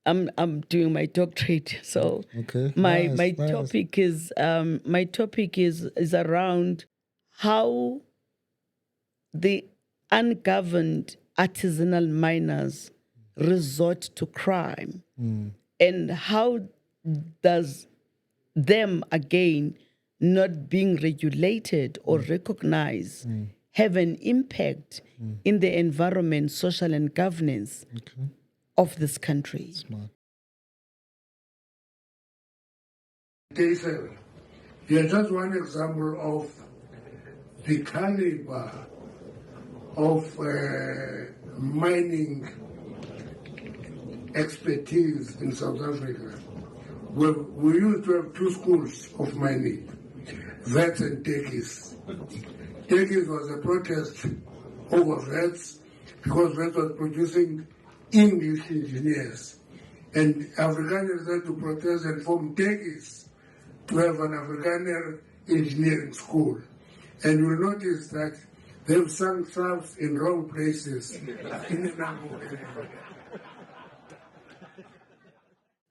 I'm doing my doctorate, so Okay. my Nice. my Nice. topic is is around how the ungoverned artisanal miners resort to crime, and how does them again not being regulated or recognized have an impact in the environment, social and governance Okay. of this country. Smart. Day 7. Here's just one example of the caliber of mining expertise in South Africa. We used to have two schools of mining, Wits and Tekis. Tekis was a protest over Wits because Wits was producing English engineers. And Afrikaners had to protest and form Tekis to have an Afrikaner engineering school. And you'll notice that they've sunk shafts in wrong places in a number of areas.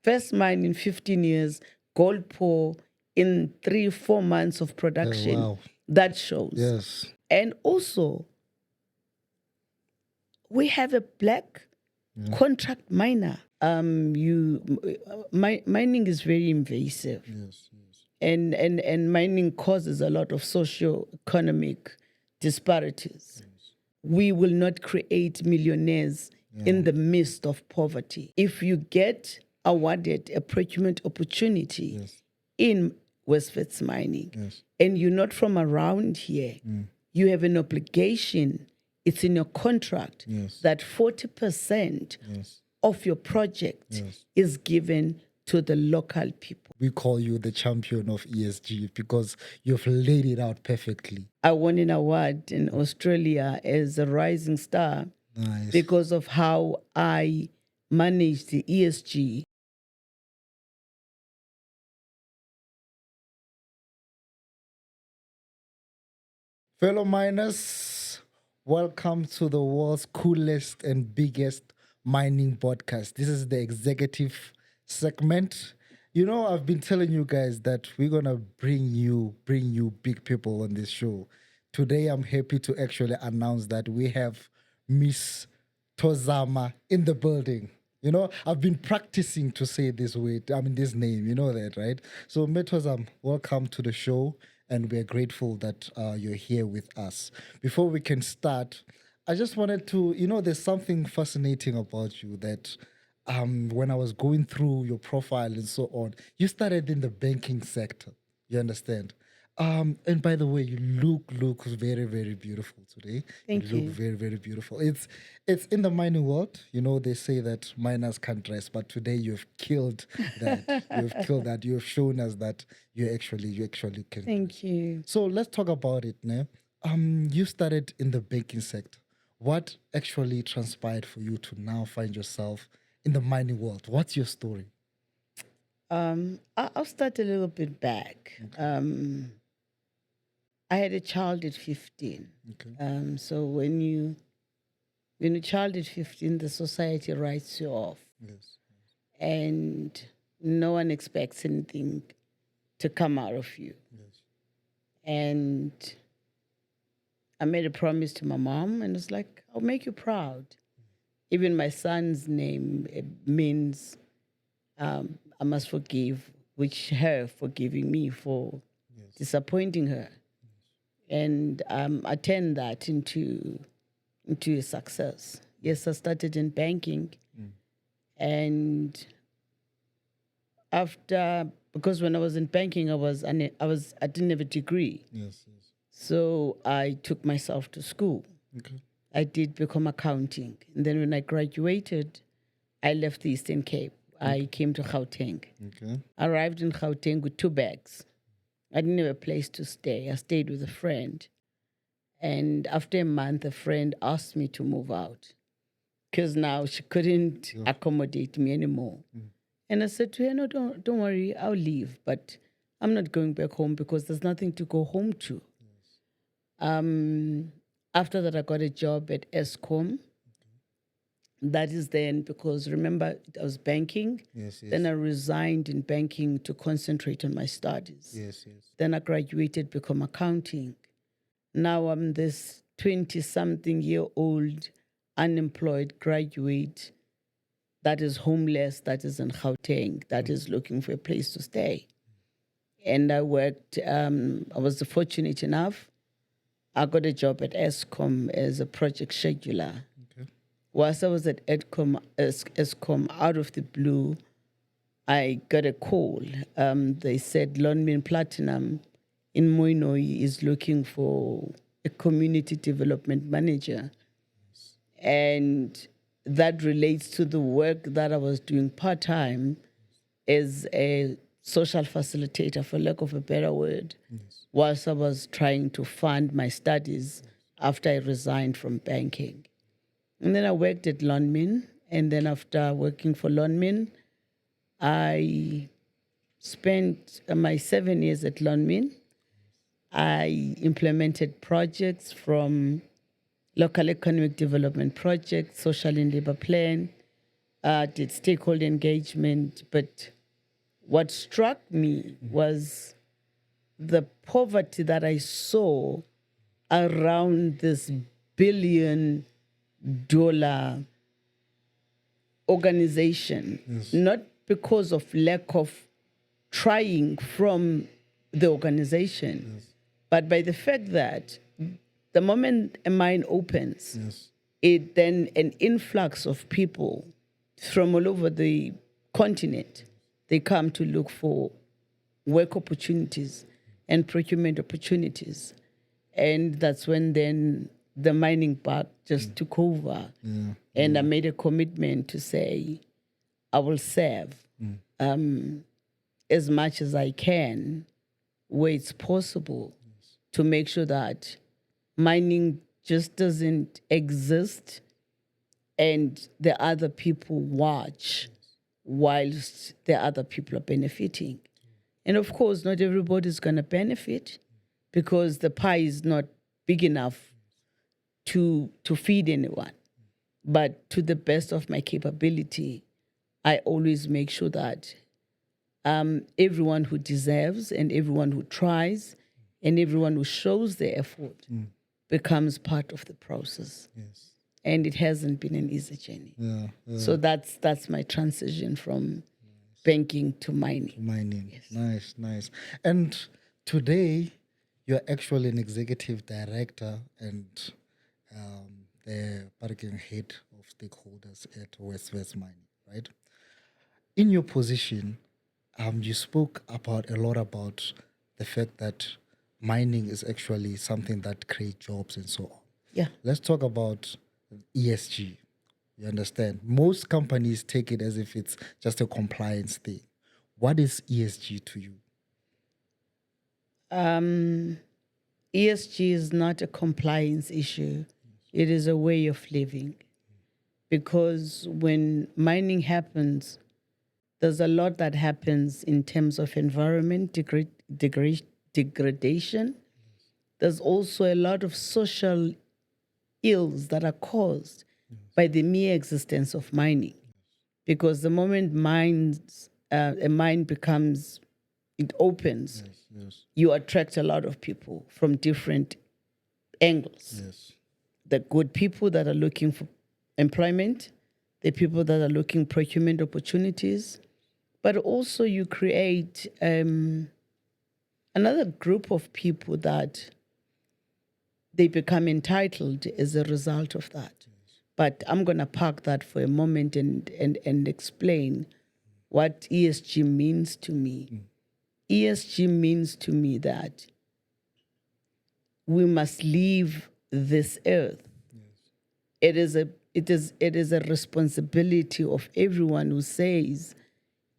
First mine in 15 years, gold pour in 3-4 months of production. Wow. That shows. Yes. And also, we have a black contract miner. Mining is very invasive. Yes. And mining causes a lot of socio-economic disparities. We will not create millionaires in the midst of poverty. If you get awarded a procurement opportunity in Wits mining and you're not from around here, you have an obligation, it's in your contract, that 40% of your project is given to the local people. We call you the champion of ESG because you've laid it out perfectly. I won an award in Australia as a rising star Nice. because of how I manage the ESG. Fellow miners, welcome to the world's coolest and biggest mining podcast. This is the executive segment. You know, I've been telling you guys that we're gonna bring you big people on this show. Today, I'm happy to actually announce that we have Miss Tozama in the building. You know, I've been practicing to say this this name. You know that, right? So, Metozam, welcome to the show, and we're grateful that you're here with us. Before we can start, I just wanted to, there's something fascinating about you that when I was going through your profile and so on, you started in the banking sector. You understand? And by the way, you look very, very beautiful today. Thank You look you. very, very beautiful. It's in the mining world. You know, they say that miners can't dress, but today you've killed that. You've killed that. You've shown us that you actually can. Thank you. So let's talk about it, ne? You started in the banking sector. What actually transpired for you to now find yourself in the mining world? What's your story? I'll start a little bit back. I had a child at 15. Okay. So when a child at 15, the society writes you off, Yes. and no one expects anything to come out of you. Yes. And I made a promise to my mom, and it's like, I'll make you proud. Even my son's name means I must forgive, which her forgiving me for disappointing her. And I turned that into a success. Yes, I started in banking, and because when I was in banking, I didn't have a degree, Yes. so I took myself to school. Okay. I did become accounting, and then when I graduated, I left the Eastern Cape. I came to Gauteng. Okay. I arrived in Gauteng with 2 bags. I didn't have a place to stay. I stayed with a friend. And after a month, a friend asked me to move out because now she couldn't accommodate me anymore. And I said to her, no, don't worry, I'll leave. But I'm not going back home because there's nothing to go home to. After that, I got a job at Eskom. That is then because remember, I was banking. Yes, yes. Then I resigned in banking to concentrate on my studies. Yes, yes. Then I graduated, become accounting. Now I'm this 20-something-year-old unemployed graduate that is homeless, that is in Gauteng, that is looking for a place to stay. And I worked, I was fortunate enough, I got a job at ESCOM as a project scheduler. Okay. Whilst I was at ESCOM, out of the blue, I got a call. They said Lonmin Platinum in Moinoi is looking for a community development manager. And that relates to the work that I was doing part-time as a social facilitator, for lack of a better word, whilst I was trying to fund my studies after I resigned from banking. And then I worked at Lonmin, and then after working for Lonmin, I spent my 7 years at Lonmin. I implemented projects from local economic development projects, social and labor plan, did stakeholder engagement. But what struck me was the poverty that I saw around this $1 billion organization, not because of lack of trying from the organization, but by the fact that the moment a mine opens, it then an influx of people from all over the continent, they come to look for work opportunities and procurement opportunities. And that's when then the mining part just took over. And I made a commitment to say, I will serve as much as I can where it's possible to make sure that mining just doesn't exist and the other people watch whilst the other people are benefiting. And of course, not everybody's going to benefit because the pie is not big enough to feed anyone. But to the best of my capability, I always make sure that everyone who deserves and everyone who tries and everyone who shows their effort becomes part of the process. Yes. And it hasn't been an easy journey. Yeah. So that's my transition from banking to mining. Mining. Yes. Nice, nice. And today, you're actually an executive director and the bargaining head of stakeholders at West Mining, right? In your position, you spoke about a lot about the fact that mining is actually something that creates jobs and so on. Yeah. Let's talk about ESG. You understand? Most companies take it as if it's just a compliance thing. What is ESG to you? ESG is not a compliance issue. It is a way of living. Because when mining happens, there's a lot that happens in terms of environment degradation. There's also a lot of social ills that are caused by the mere existence of mining. Because the moment a mine becomes, it opens, you attract a lot of people from different angles. Yes. The good people that are looking for employment, the people that are looking procurement opportunities, but also you create another group of people that they become entitled as a result of that. But I'm going to park that for a moment and explain what ESG means to me. ESG means to me that we must leave this earth. It is a responsibility of everyone who says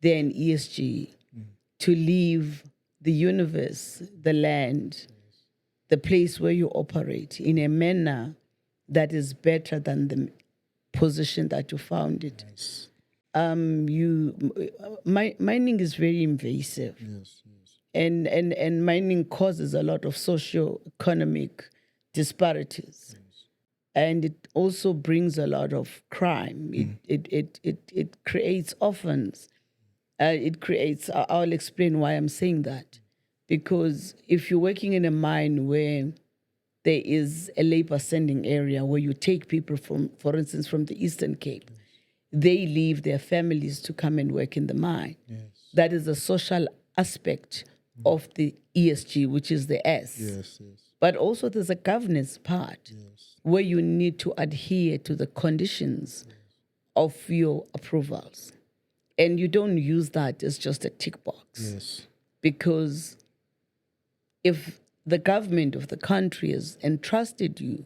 they're in ESG to leave the universe, the land, the place where you operate in a manner that is better than the position that you found it. Nice. Mining is very invasive. Yes. And mining causes a lot of socio-economic disparities. and it also brings a lot of crime. It creates orphans. It creates. I'll explain why I'm saying that, because if you're working in a mine where there is a labor sending area where you take people from, for instance, from the Eastern Cape, they leave their families to come and work in the mine. That is a social aspect of the ESG, which is the S. But also there's a governance part where you need to adhere to the conditions of your approvals. And you don't use that as just a tick box. Because if the government of the country has entrusted you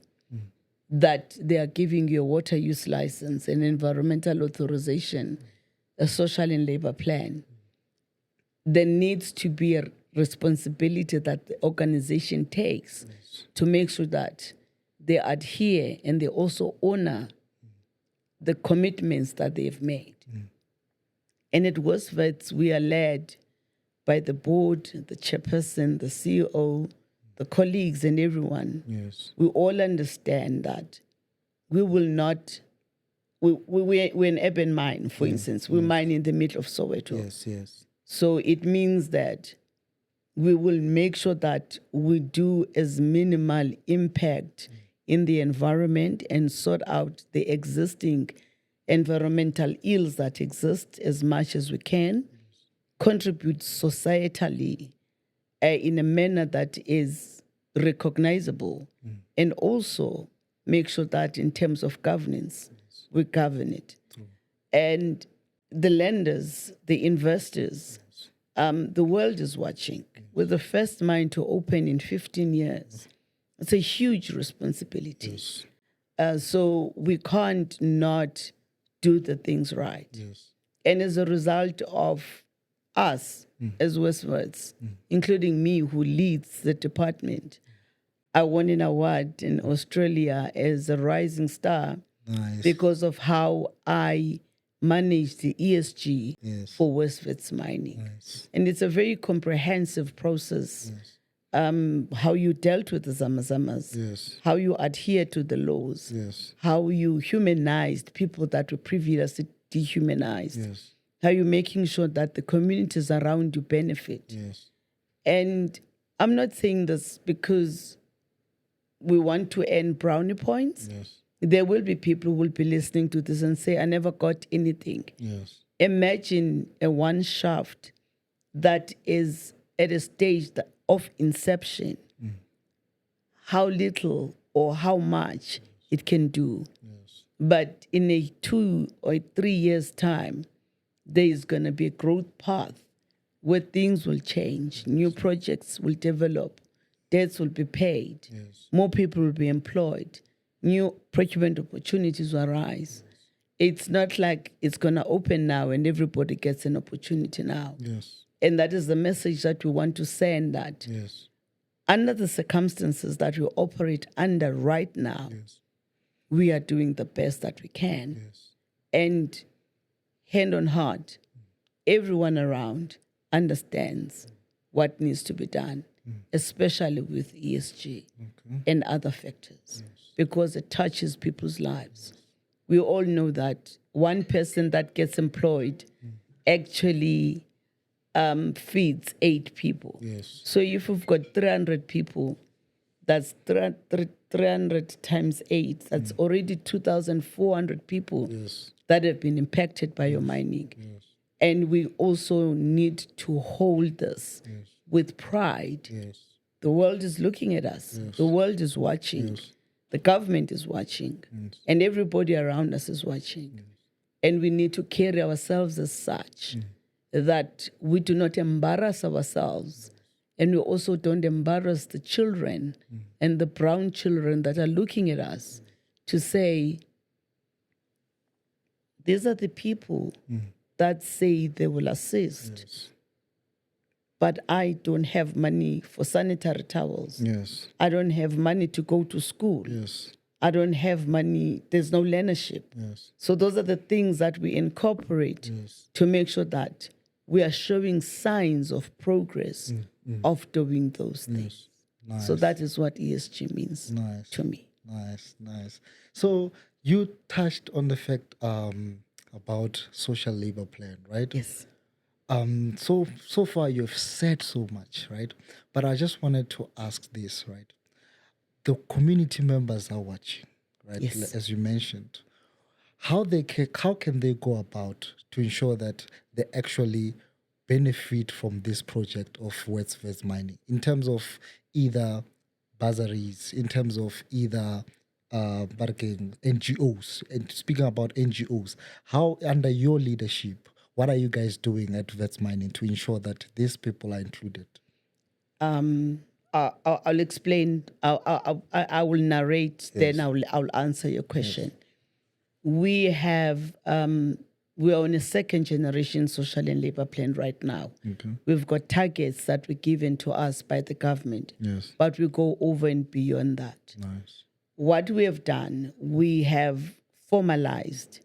that they are giving you a water use license, an environmental authorization, a social and labor plan, there needs to be a responsibility that the organization takes to make sure that they adhere and they also honor the commitments that they've made. And at Wits, we are led by the board, the chairperson, the CEO, the colleagues, and everyone. We all understand that we will not. We're an urban mine, for instance. We mine in the middle of Soweto. So it means that we will make sure that we do as minimal impact in the environment and sort out the existing environmental ills that exist as much as we can, contribute societally in a manner that is recognizable, and also make sure that in terms of governance, we govern it. And the lenders, the investors, the world is watching. We're the first mine to open in 15 years. It's a huge responsibility. So we can't not do the things right. And as a result of us as Westwards, including me who leads the department, I won an award in Australia as a rising star because of how I manage the ESG for Wits mining. And it's a very comprehensive process. How you dealt with the Zama Zamas, how you adhere to the laws, how you humanized people that were previously dehumanized, how you're making sure that the communities around you benefit. And I'm not saying this because we want to earn brownie points. There will be people who will be listening to this and say, I never got anything. Imagine a one shaft that is at a stage of inception, how little or how much it can do. But in a 2 or 3 years' time, there is going to be a growth path where things will change, new projects will develop, debts will be paid, more people will be employed, new procurement opportunities will arise. It's not like it's going to open now and everybody gets an opportunity now. And that is the message that we want to send, that under the circumstances that we operate under right now, we are doing the best that we can. And hand on heart, everyone around understands what needs to be done, especially with ESG and other factors, because it touches people's lives. We all know that one person that gets employed actually feeds 8 people. So if we've got 300 people, that's 300 times 8. That's already 2,400 people that have been impacted by your mining. And we also need to hold this with pride. The world is looking at us. The world is watching. The government is watching. And everybody around us is watching. And we need to carry ourselves as such that we do not embarrass ourselves, and we also don't embarrass the children and the brown children that are looking at us to say, these are the people that say they will assist, but I don't have money for sanitary towels. I don't have money to go to school. I don't have money. There's no leadership. So those are the things that we incorporate to make sure that we are showing signs of progress of doing those things. So that is what ESG means to me. Nice. So you touched on the fact about social labor plan, right? Yes. So far you've said so much, right? But I just wanted to ask this, right? The community members are watching, right? Yes. As you mentioned, how can they go about to ensure that they actually benefit from this project of Wits mining in terms of either bursaries, in terms of either NGOs, and speaking about NGOs, how under your leadership, what are you guys doing at Wits mining to ensure that these people are included? I'll explain. I will narrate. Then I'll answer your question. We have we're on a second generation social and labor plan right now. Okay. We've got targets that were given to us by the government, Yes. but we go over and beyond that. Nice. What we have done, we have formalized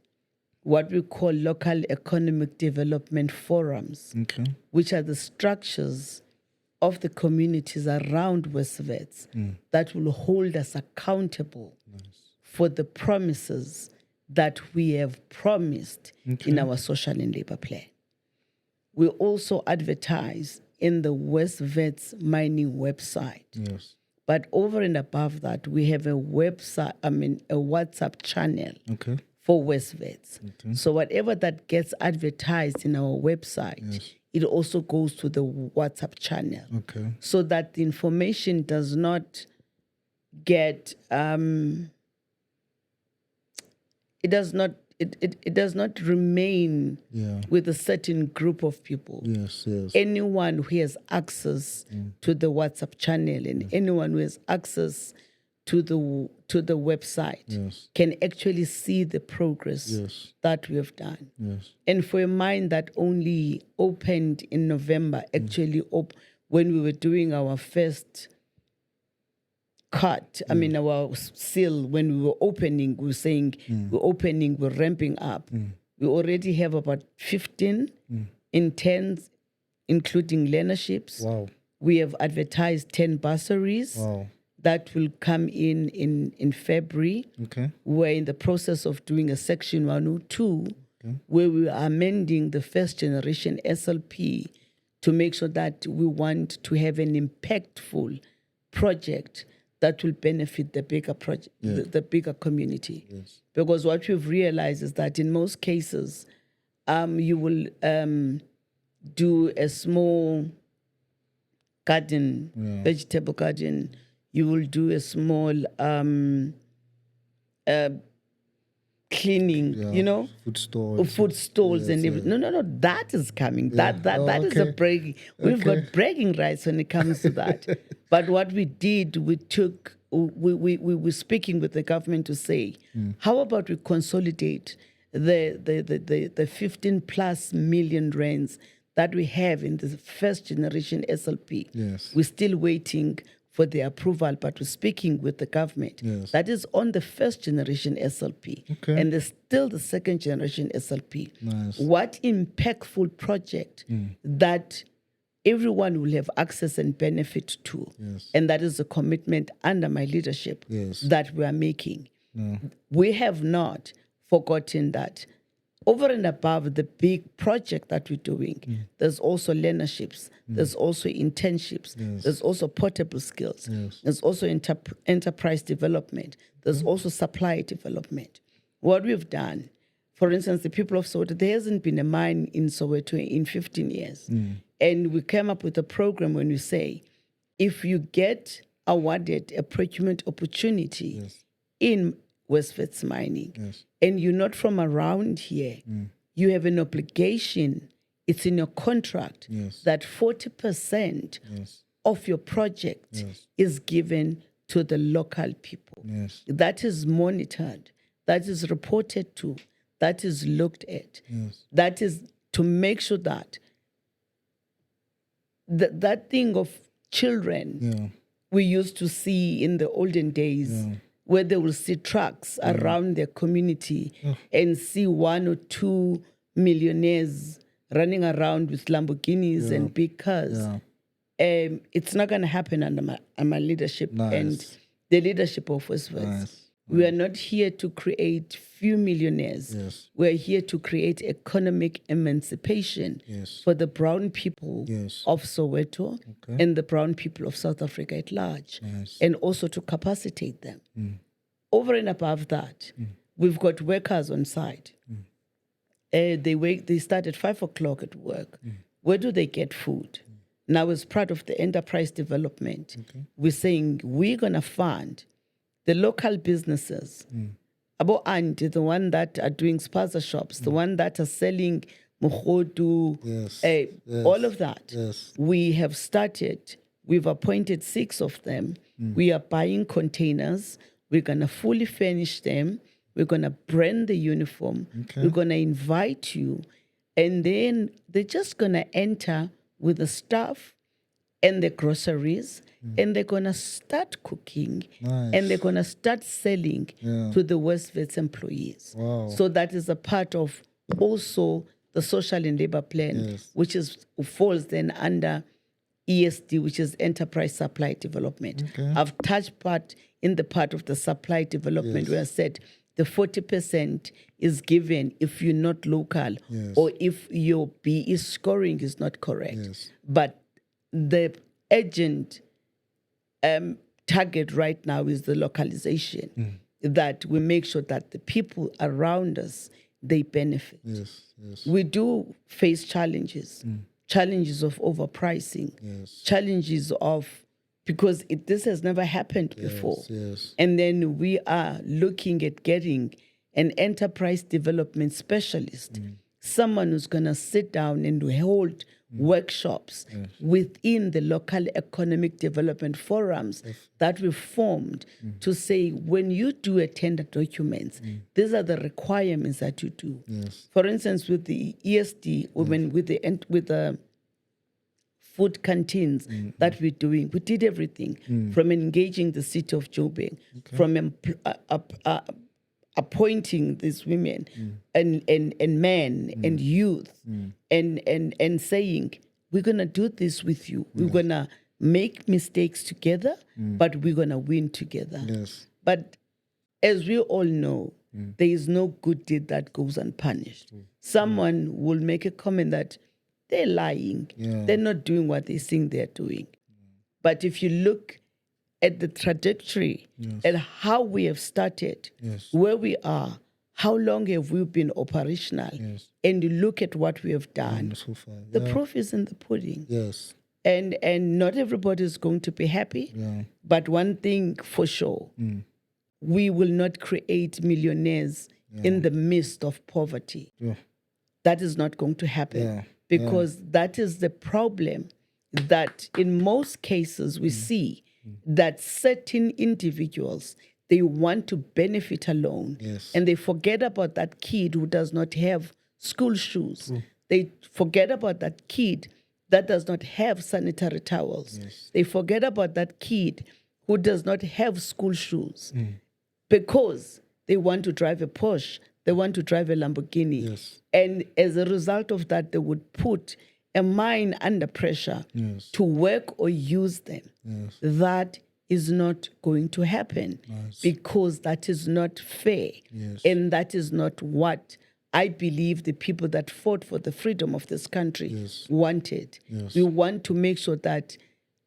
what we call local economic development forums, Okay. which are the structures of the communities around Westvets that will hold us accountable for the promises that we have promised in our social and labor plan. We also advertise in the Westvets mining website. Yes. But over and above that, we have a website, a WhatsApp channel Okay. for Westvets. So whatever that gets advertised in our website, it also goes to the WhatsApp channel. Okay. So that the information does not get it does not remain with a certain group of people. Yes. Anyone who has access to the WhatsApp channel and anyone who has access to the website can actually see the progress that we have done. Yes. And for a mine that only opened in November, actually when we were doing our first cut, our seal, when we were opening, we were saying we're opening, we're ramping up. We already have about 15 interns, including learnerships. Wow. We have advertised 10 bursaries that will come in February. Okay. We're in the process of doing a Section 102 where we are amending the first generation SLP to make sure that we want to have an impactful project that will benefit the bigger project, the bigger community. Yes. Because what we've realized is that in most cases, you will do a small garden, vegetable garden. You will do a small cleaning, food stalls and everything. No, that is coming. That is a bragging. We've got bragging rights when it comes to that. But what we did, we were speaking with the government to say, how about we consolidate the 15 plus million rands that we have in the first generation SLP. Yes. We're still waiting for the approval, but we're speaking with the government. Yes. That is on the first generation SLP. Okay. And there's still the second generation SLP. Nice. What impactful project that everyone will have access and benefit to. Yes. And that is a commitment under my leadership that we are making. Yeah. We have not forgotten that over and above the big project that we're doing, there's also learnerships, there's also internships, there's also portable skills, there's also enterprise development, there's also supply development. What we've done, for instance, the people of Soweto, there hasn't been a mine in Soweto in 15 years. And we came up with a program when we say, if you get awarded a procurement opportunity in Westvets mining, and you're not from around here, you have an obligation, it's in your contract, that 40% of your project is given to the local people. That is monitored, that is reported to, that is looked at. That is to make sure that that thing of children we used to see in the olden days, where they will see trucks around their community and see 1 or 2 millionaires running around with Lamborghinis and big cars. It's not going to happen under my leadership. Nice. And the leadership of Wits. Nice. We are not here to create few millionaires. Yes. We're here to create economic emancipation Yes. for the brown people Yes. of Soweto Okay. and the brown people of South Africa at large, Nice. and also to capacitate them. Over and above that, we've got workers on site. They start at 5 o'clock at work. Where do they get food? Now, as part of the enterprise development, we're saying we're going to fund the local businesses. Abo Andi, the one that are doing spaza shops, the one that are selling mohodu, Yes. all of that. Yes. We have started. We've appointed 6 of them. We are buying containers. We're going to fully furnish them. We're going to brand the uniform. Okay. We're going to invite you. And then they're just going to enter with the stuff and the groceries, and they're going to start cooking, Nice. and they're going to start selling to the Wits employees. Wow. So that is a part of also the social and labor plan, which falls then under ESD, which is Enterprise Supply Development. Okay. I've touched part in the part of the supply development where I said the 40% is given if you're not local or if your BE scoring is not correct. Yes. But the urgent target right now is the localization, that we make sure that the people around us, they benefit. Yes. Yes. We do face challenges, challenges of overpricing, challenges of, because this has never happened before. Yes. And then we are looking at getting an enterprise development specialist, someone who's going to sit down and hold workshops within the local economic development forums that we formed to say, when you do a tender documents, these are the requirements that you do. Yes. For instance, with the ESD, with the food canteens that we're doing, we did everything from engaging the city of Joburg, from appointing these women and men and youth and saying, we're going to do this with you. We're going to make mistakes together, but we're going to win together. Yes. But as we all know, there is no good deed that goes unpunished. Someone will make a comment that they're lying. They're not doing what they think they're doing. But if you look at the trajectory and how we have started, where we are, how long have we been operational, and you look at what we have done, So far. the proof is in the pudding. Yes. And not everybody is going to be happy. But one thing for sure, we will not create millionaires in the midst of poverty. That is not going to happen because that is the problem, that in most cases we see that certain individuals, they want to benefit alone, and they forget about that kid who does not have school shoes. They forget about that kid that does not have sanitary towels. They forget about that kid who does not have school shoes because they want to drive a Porsche, they want to drive a Lamborghini. And as a result of that, they would put a mind under pressure to work or use them. That is not going to happen because that is not fair. And that is not what I believe the people that fought for the freedom of this country wanted. We want to make sure that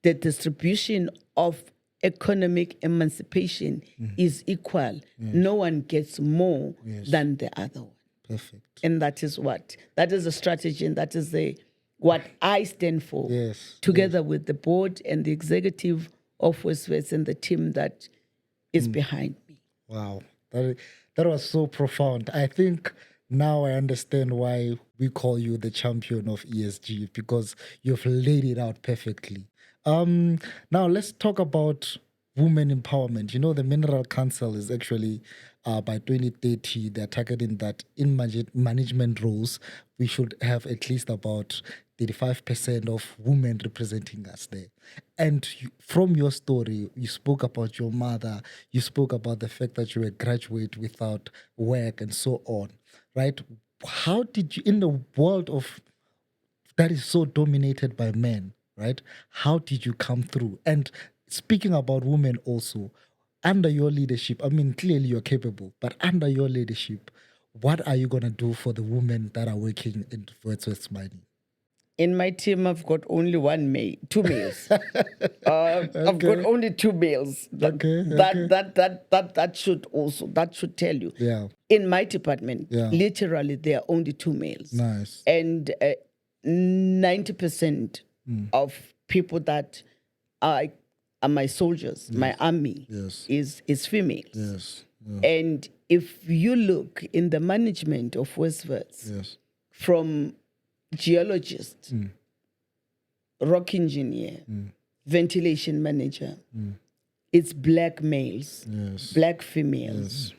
the distribution of economic emancipation is equal. No one gets more than the other one. Perfect. And that is the strategy, and that is what I stand for, together with the board and the executive of Wits and the team that is behind me. Wow. That was so profound. I think now I understand why we call you the champion of ESG, because you've laid it out perfectly. Now let's talk about women empowerment. You know, the Mineral Council is actually, by 2030, they're targeting that in management roles, we should have at least about 35% of women representing us there. And from your story, you spoke about your mother, you spoke about the fact that you were a graduate without work and so on, right? How did you, in the world of that is so dominated by men, right? How did you come through? And speaking about women also, under your leadership, I mean, clearly you're capable, but under your leadership, what are you going to do for the women that are working in Wits mining? In my team, I've got only two males. I've got only two males. That should tell you. Yeah. In my department, Yeah. literally, there are only two males. Nice. And 90% of people that are my soldiers, my army, Yes. is females. Yes. Yeah. And if you look in the management of Westwards, Yes. from geologist, rock engineer, ventilation manager, it's black males, Yes. black females.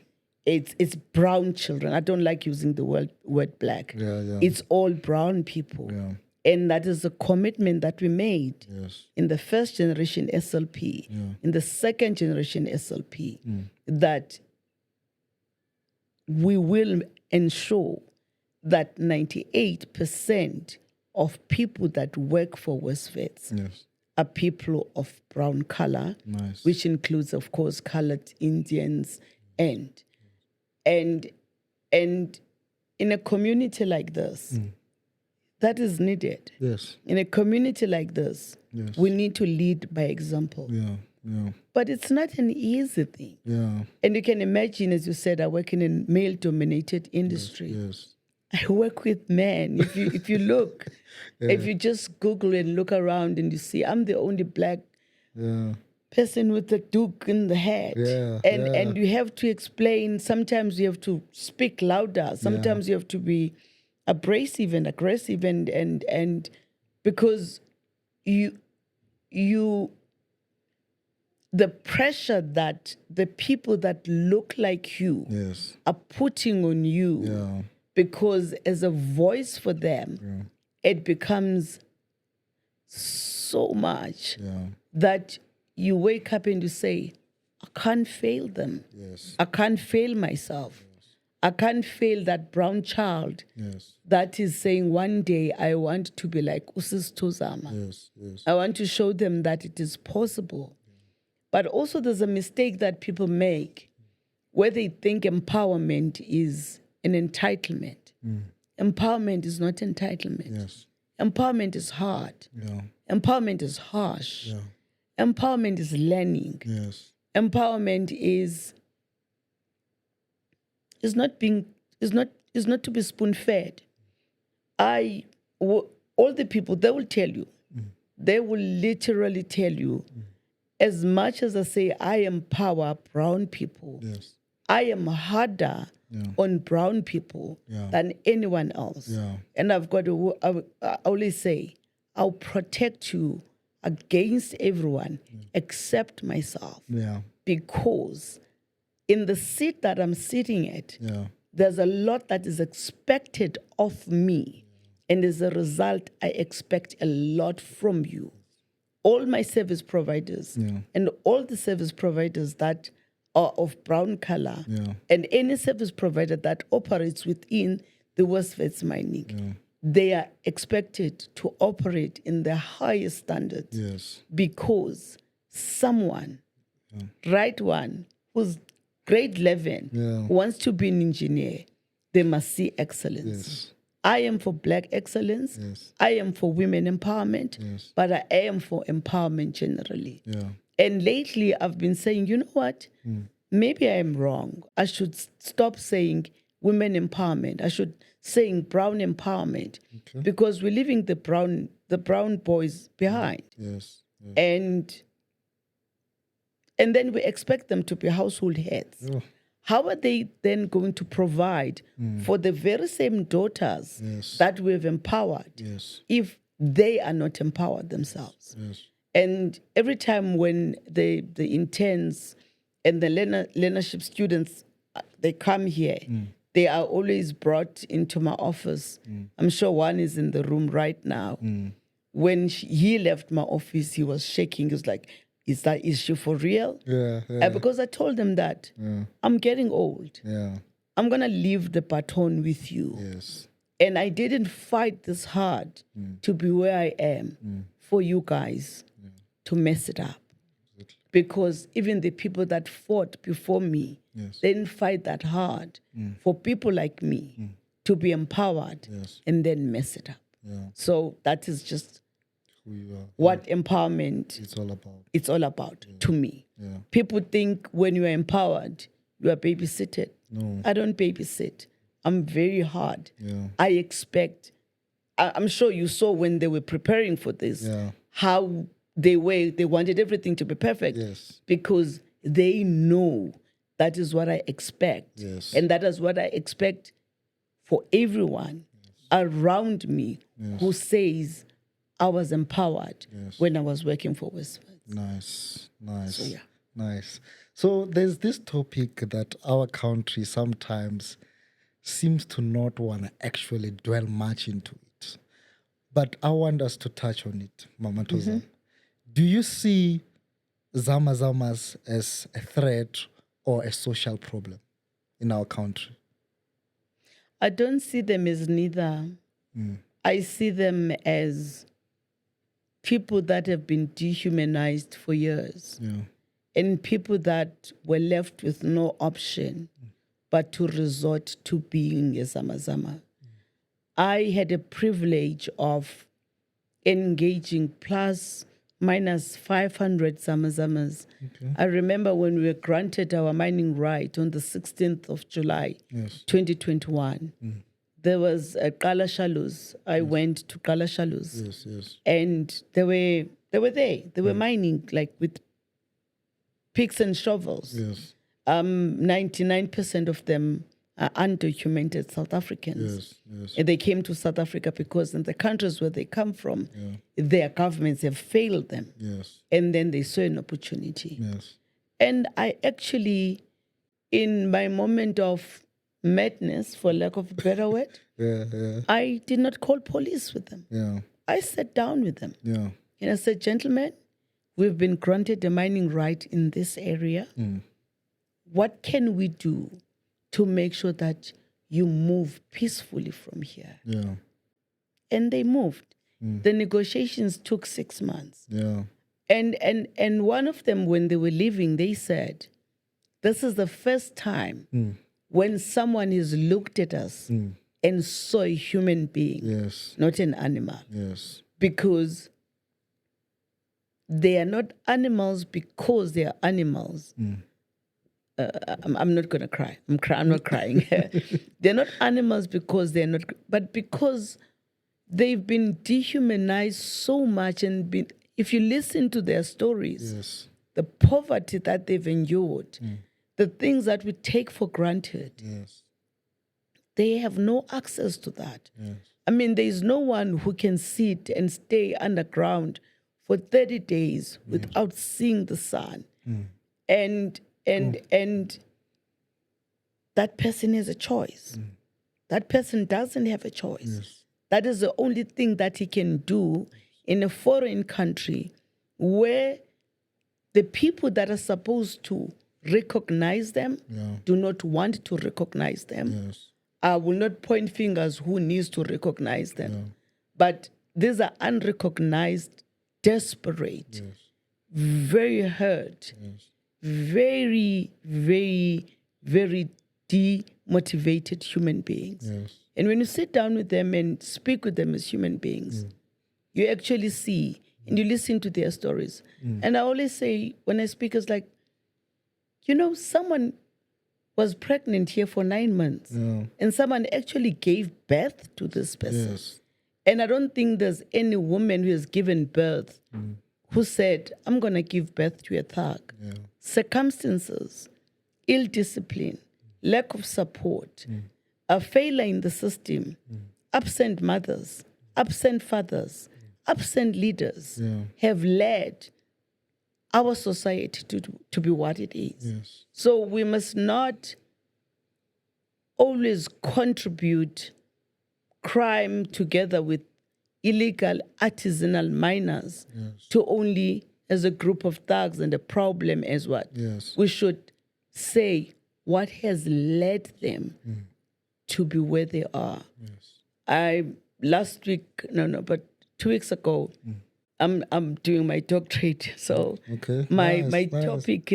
It's brown children. I don't like using the word black. Yeah. It's all brown people. Yeah. And that is a commitment that we made Yes. in the first generation SLP, in the second generation SLP, that we will ensure that 98% of people that work for Westwits Yes. are people of brown color, Nice. which includes, of course, colored Indians, and in a community like this, that is needed. Yes. In a community like this, Yes. we need to lead by example. Yeah. Yeah. But it's not an easy thing. Yeah. And you can imagine, as you said, I work in a male-dominated industry. Yes. I work with men. If you look, if you just Google and look around and you see, I'm the only black person with a duke in the head. Yeah, And you have to explain. Sometimes you have to speak louder. Sometimes you have to be abrasive and aggressive and because you the pressure that the people that look like you Yes. are putting on you, Yeah. because as a voice for them, it becomes so much that you wake up and you say, I can't fail them. Yes. I can't fail myself. I can't fail that brown child Yes. that is saying, one day I want to be like Usis Tozama. Yes. Yes. I want to show them that it is possible. But also there's a mistake that people make where they think empowerment is an entitlement. Empowerment is not entitlement. Yes. Empowerment is hard. Yeah. Empowerment is harsh. Yeah. Empowerment is learning. Yes. Empowerment is not to be spoon-fed. All the people, they will tell you, they will literally tell you, as much as I say I empower brown people, Yes. I am harder on brown people than anyone else. Yeah. And I always say, I'll protect you against everyone except myself. Yeah. Because in the seat that I'm sitting at, there's a lot that is expected of me. And as a result, I expect a lot from you. All my service providers and all the service providers that are of brown color and any service provider that operates within the Westwits mining, they are expected to operate in the highest standards. Yes. Because someone, right one, who's grade 11 wants to be an engineer, they must see excellence. Yes. I am for black excellence. Yes. I am for women empowerment, Yes. but I am for empowerment generally. Yeah. And lately I've been saying, you know what? Maybe I am wrong. I should stop saying women empowerment. I should saying brown empowerment, because we're leaving the brown boys behind. Yes. Yes. And then we expect them to be household heads. Oh. How are they then going to provide for the very same daughters that we've empowered if they are not empowered themselves? Yes. And every time when the interns and the learnership students, they come here, they are always brought into my office. I'm sure one is in the room right now. When he left my office, he was shaking. He was like, is that issue for real? Yeah. Because I told them that I'm getting old. Yeah. I'm going to leave the baton with you. Yes. And I didn't fight this hard to be where I am for you guys to mess it up. because even the people that fought before me, Yes. they didn't fight that hard for people like me to be empowered Yes. and then mess it up. Yeah. So that is just Who you are. what empowerment It's all about. to me. Yeah. People think when you are empowered, you are babysitted. No. I don't babysit. I'm very hard. Yeah. I expect, I'm sure you saw when they were preparing for this, Yeah. how they wanted everything to be perfect. Yes. Because they know that is what I expect. Yes. And that is what I expect for everyone around me who says I was empowered when I was working for Westwards. Nice. Nice. So, yeah. Nice. So there's this topic that our country sometimes seems to not want to actually dwell much into it. But I want us to touch on it, Mama Tozama. Do you see Zama Zamas as a threat or a social problem in our country? I don't see them as neither. I see them as people that have been dehumanized for years Yeah. and people that were left with no option but to resort to being a Zama Zama. I had a privilege of engaging plus minus 500 Zama Zamas. Okay. I remember when we were granted our mining right on the 16th of July, Yes. 2021. There was a Kala Shalus. I went to Kala Shalus. Yes. Yes. And they were there. They were mining like with picks and shovels. Yes. 99% of them are undocumented South Africans. Yes. Yes. And they came to South Africa because in the countries where they come from, their governments have failed them. Yes. And then they saw an opportunity. Yes. And I actually, in my moment of madness, for lack of a better word, Yeah. I did not call police with them. Yeah. I sat down with them. Yeah. And I said, gentlemen, we've been granted a mining right in this area. What can we do to make sure that you move peacefully from here? Yeah. And they moved. The negotiations took 6 months. Yeah. And one of them, when they were leaving, they said, this is the first time when someone has looked at us and saw a human being, Yes. not an animal. Yes. Because they are not animals because they are animals. I'm not going to cry. I'm not crying. They're not animals because they're not, but because they've been dehumanized so much and been, if you listen to their stories, Yes. the poverty that they've endured, the things that we take for granted, Yes. they have no access to that. Yes. I mean, there is no one who can sit and stay underground for 30 days without seeing the sun. And that person has a choice. That person doesn't have a choice. Yes. That is the only thing that he can do in a foreign country where the people that are supposed to recognize them do not want to recognize them. Yes. I will not point fingers who needs to recognize them. Yeah. But these are unrecognized, desperate, very hurt, very, very, very demotivated human beings. Yes. And when you sit down with them and speak with them as human beings, you actually see and you listen to their stories. And I always say, when I speak, it's like, someone was pregnant here for 9 months and someone actually gave birth to this person. Yes. And I don't think there's any woman who has given birth who said, I'm going to give birth to a thug. Yeah. Circumstances, ill discipline, lack of support, a failure in the system, absent mothers, absent fathers, absent leaders have led our society to be what it is. Yes. So we must not always contribute crime together with illegal artisanal miners to only as a group of thugs and a problem as what? Yes. We should say what has led them to be where they are. Yes. But 2 weeks ago, I'm doing my doctorate, so Okay. my Nice, my nice. topic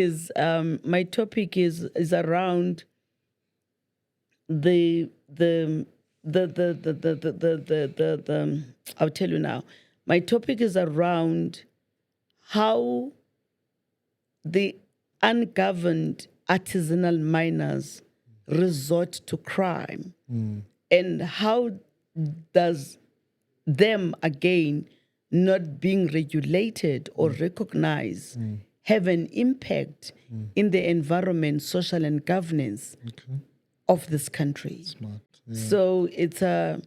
is around the I'll tell you now. My topic is around how the ungoverned artisanal miners resort to crime, and how does them again not being regulated or recognized have an impact in the environment, social, and governance of this country. Smart. Yeah. So it's a.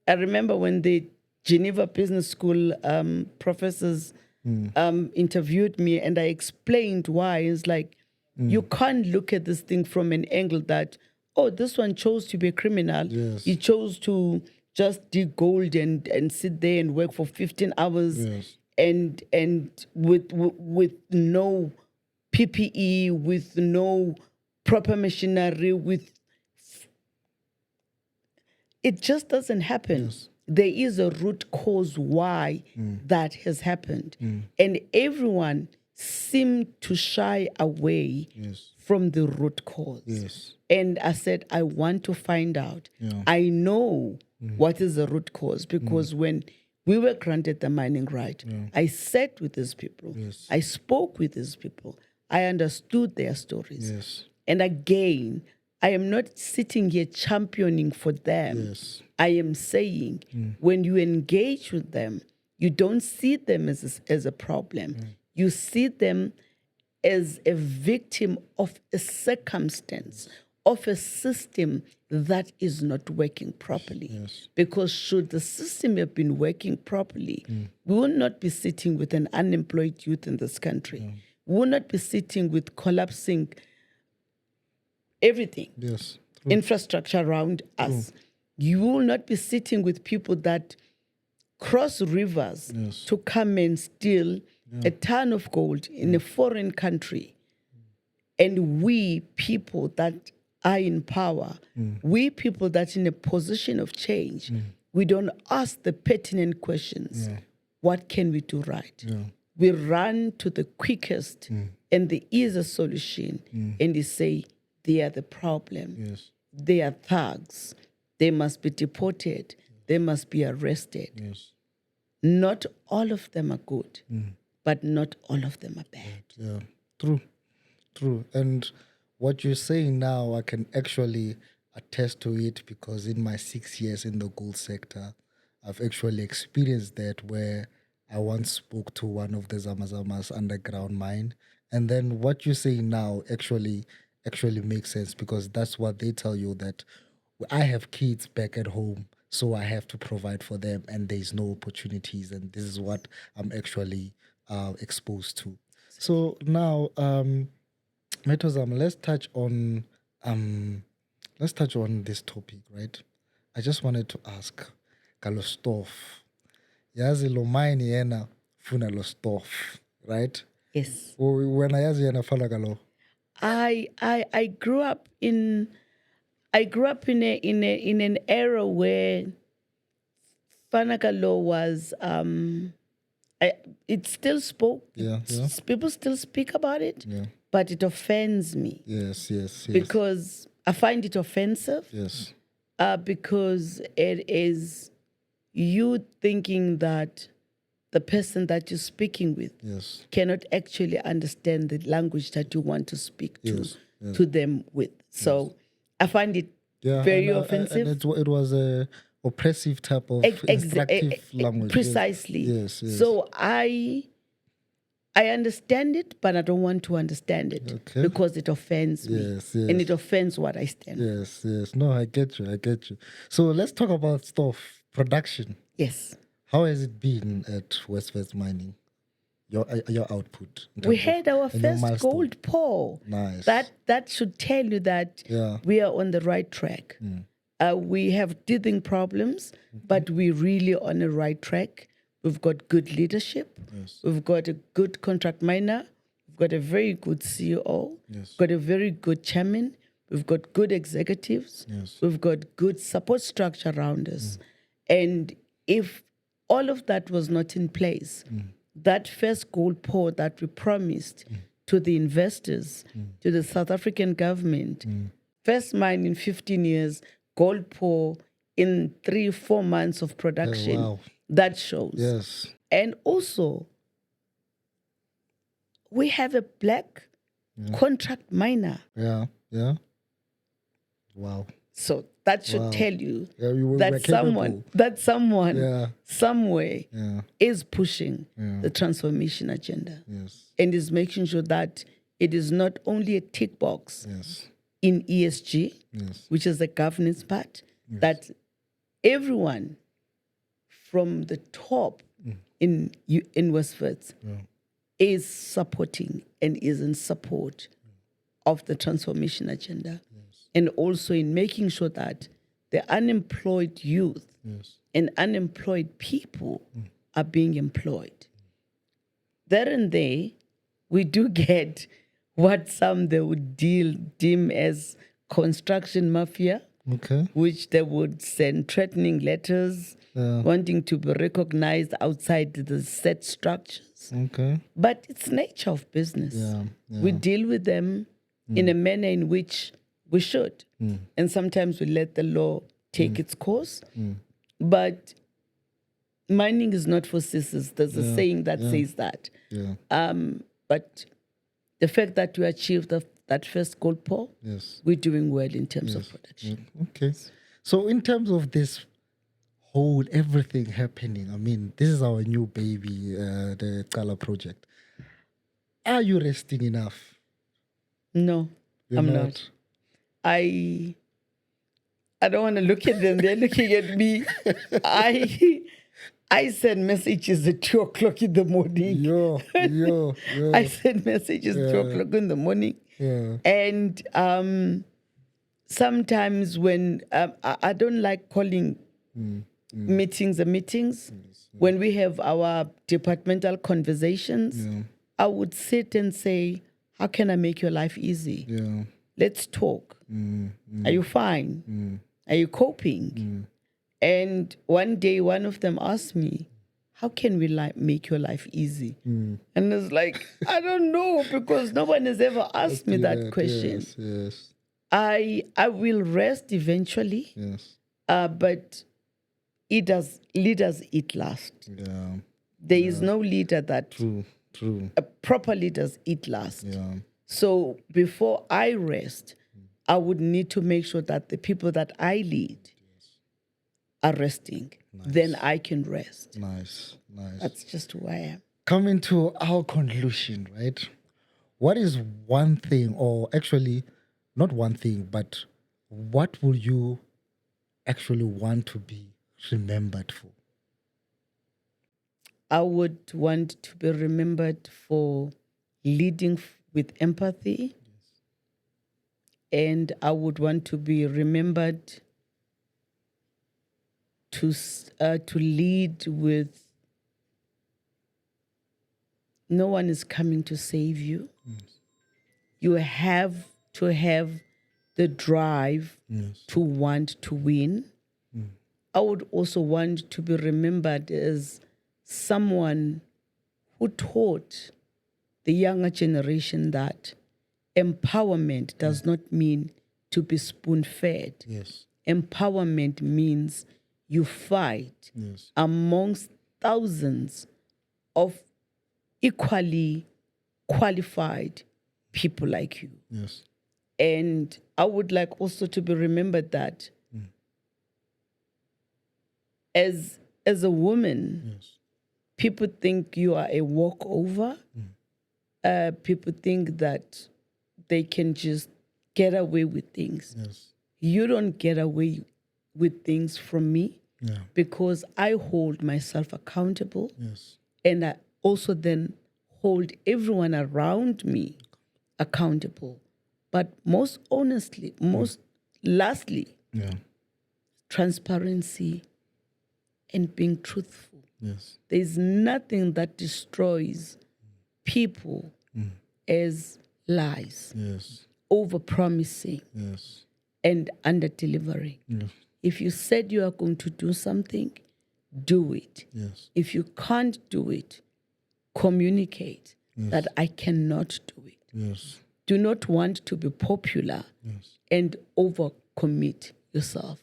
I remember when the Geneva Business School professors interviewed me, and I explained why. It's like you can't look at this thing from an angle that, oh, this one chose to be a criminal. Yes. He chose to just dig gold and sit there and work for 15 hours Yes. and with no PPE, with no proper machinery, with it just doesn't happen. Yes. There is a root cause why that has happened. And everyone seemed to shy away Yes. from the root cause. Yes. And I said, I want to find out. Yeah. I know what is the root cause because when we were granted the mining right, I sat with these people. Yes. I spoke with these people. I understood their stories. Yes. And again, I am not sitting here championing for them. Yes. I am saying when you engage with them, you don't see them as a problem. You see them as a victim of a circumstance, of a system that is not working properly. Yes. Because should the system have been working properly, we will not be sitting with an unemployed youth in this country. We will not be sitting with collapsing everything, Yes. infrastructure around us. You will not be sitting with people that cross rivers Yes. to come and steal a ton of gold in a foreign country. And we people that are in power, we people that in a position of change, we don't ask the pertinent questions. What can we do right? We run to the quickest and the easiest solution and they say, they are the problem. Yes. They are thugs. They must be deported. They must be arrested. Yes. Not all of them are good, but not all of them are bad. Yeah. True. True. And what you're saying now, I can actually attest to it because in my 6 years in the gold sector, I've actually experienced that where I once spoke to one of the Zama Zamas underground mine. And then what you're saying now actually makes sense because that's what they tell you that I have kids back at home, so I have to provide for them, and there's no opportunities, and this is what I'm actually exposed to. So now, Metozam, let's touch on this topic, right? I just wanted to ask, kalo stof, yazi lo mine yena funa lo stof, right? Yes. When I yazi yena fala kalo. I grew up in an era where Fanakalo was it still spoke. Yeah. People still speak about it, Yeah. but it offends me Yes. because I find it offensive. Yes. Because it is you thinking that the person that you're speaking with Yes. cannot actually understand the language that you want to speak Yes. to them with. So I find it very offensive. And it was a oppressive type of instructive language. Precisely. Yes. So I understand it, but I don't want to understand it because it offends me. Yes. And it offends what I stand for. Yes. No, I get you. So let's talk about stuff production. Yes. How has it been at West Mining? Your output. We had our first gold pour. Nice. That should tell you that we are on the right track. We have teething problems, but we're really on the right track. We've got good leadership. Yes. We've got a good contract miner. We've got a very good CEO. Yes. We've got a very good chairman. We've got good executives. Yes. We've got good support structure around us. And if all of that was not in place. That first gold pour that we promised to the investors, to the South African government, first mine in 15 years, gold pour in 3-4 months of production. wow. That shows. Yes. And also, we have a black contract miner. Yeah. Yeah. Wow. So that should Wow. tell you Yeah, we were that someone Yeah. somewhere Yeah. is pushing Yeah. the transformation agenda Yes. and is making sure that it is not only a tick box Yes. in ESG, Yes. which is the governance part, that everyone from the top in Westwards is supporting and is in support of the transformation agenda. And also in making sure that the unemployed youth Yes. and unemployed people are being employed. There and there, we do get what some they would deem as construction mafia, Okay. which they would send threatening letters, wanting to be recognized outside the set structures. Okay. But it's nature of business. Yeah. We deal with them in a manner in which we should. And sometimes we let the law take its course. But mining is not for sissies. There's a saying that says that. Yeah. But the fact that we achieved that first gold pour, Yes. we're doing well in terms of production. Okay. So in terms of this whole everything happening, I mean, this is our new baby, the Kala project. Are you resting enough? No, You're I'm not. I don't want to look at them. They're looking at me. I send messages at 2 o'clock in the morning. Yo. I send messages 2 o'clock in the morning. Yeah. And sometimes when I don't like calling meetings and meetings, when we have our departmental conversations, I would sit and say, how can I make your life easy? Yeah. Let's talk. Are you fine? Are you coping? And one day, one of them asked me, how can we make your life easy? And it's like, I don't know, because no one has ever asked me that question. Yes. I will rest eventually, Yes. but leaders eat last. Yeah. There is no leader that, True. proper leaders eat last. Yeah. So before I rest, I would need to make sure that the people that I lead are resting. Then I can rest. Nice. That's just who I am. Coming to our conclusion, right? What is one thing, or actually not one thing, but what will you actually want to be remembered for? I would want to be remembered for leading with empathy. And I would want to be remembered to lead with no one is coming to save you. You have to have the drive to want to win. I would also want to be remembered as someone who taught the younger generation that empowerment does not mean to be spoon-fed. Yes. Empowerment means you fight amongst thousands of equally qualified people like you. Yes. And I would like also to be remembered that as a woman, people think you are a walkover. People think that they can just get away with things. Yes. You don't get away with things from me because I hold myself accountable. Yes. And I also then hold everyone around me accountable. But most honestly, lastly, transparency and being truthful. Yes. There's nothing that destroys people as lies, over-promising, Yes. and under-delivering. Yes. If you said you are going to do something, do it. Yes. If you can't do it, communicate that I cannot do it. Yes. Do not want to be popular and overcommit yourself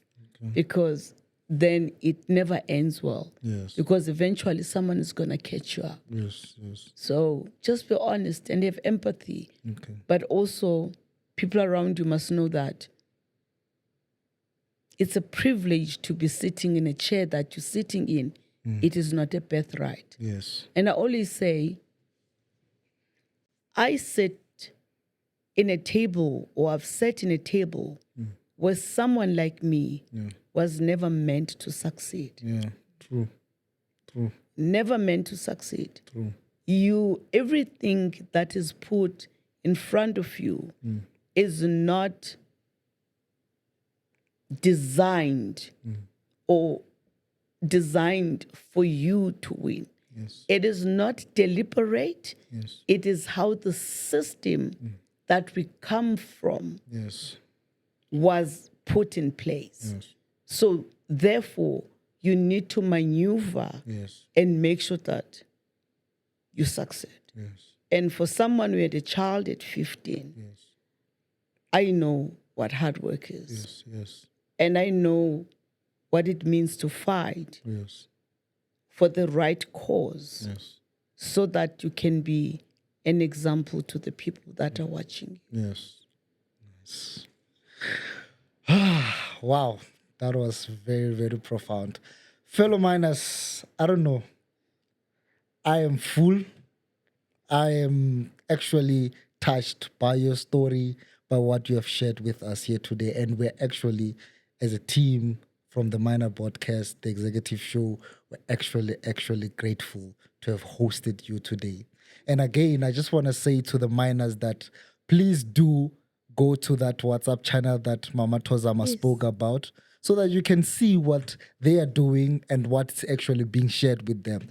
because then it never ends well. Yes. Because eventually someone is going to catch you up. Yes. Yes. So just be honest and have empathy. Okay. But also, people around you must know that it's a privilege to be sitting in a chair that you're sitting in. It is not a birthright. Yes. And I always say, I sit in a table, or I've sat in a table where someone like me was never meant to succeed. Yeah. True. True. Never meant to succeed. True. Everything that is put in front of you is not designed or designed for you to win. Yes. It is not deliberate. Yes. It is how the system that we come from Yes. was put in place. Yes. So therefore, you need to maneuver Yes. and make sure that you succeed. Yes. And for someone who had a child at 15, Yes. I know what hard work is. Yes. Yes. And I know what it means to fight Yes. for the right cause Yes. so that you can be an example to the people that are watching you. Yes. Wow, that was very, very profound. Fellow miners, I don't know. I am full. I am actually touched by your story, by what you have shared with us here today. And we're actually, as a team from the Miner Podcast, the executive show, we're actually grateful to have hosted you today. And again, I just want to say to the miners that please do go to that WhatsApp channel that Mama Tozama spoke about so that you can see what they are doing and what's actually being shared with them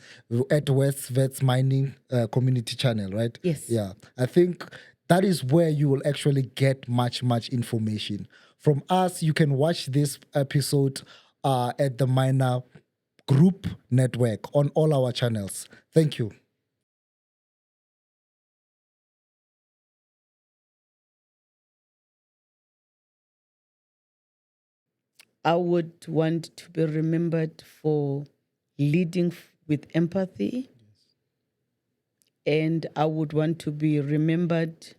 at Wits Mining Community Channel, right? Yes. Yeah. I think that is where you will actually get much information. From us, you can watch this episode at the Miner Group Network on all our channels. Thank you. I would want to be remembered for leading with empathy. And I would want to be remembered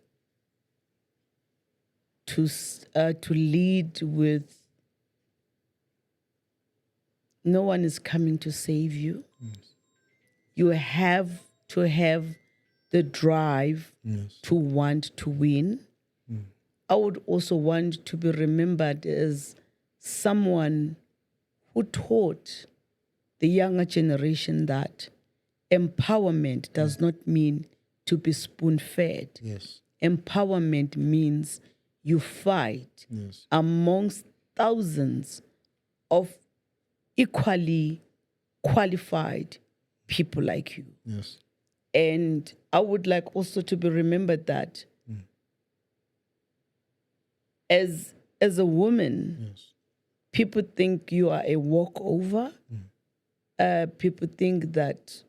to lead with no one is coming to save you. You have to have the drive to want to win. I would also want to be remembered as someone who taught the younger generation that empowerment does not mean to be spoon-fed. Yes. Empowerment means you fight amongst thousands of equally qualified people like you. Yes. And I would like also to be remembered that as a woman, people think you are a walkover. People think that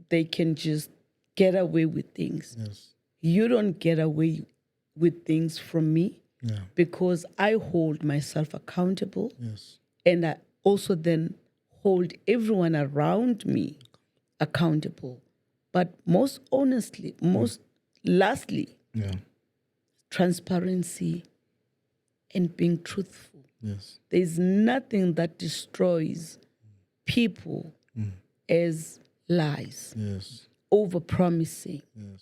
they can just get away with things. Yes. You don't get away with things from me because I hold myself accountable. Yes. And I also then hold everyone around me accountable. But most honestly, lastly, transparency and being truthful. Yes. There's nothing that destroys people as lies, Yes. over-promising, Yes.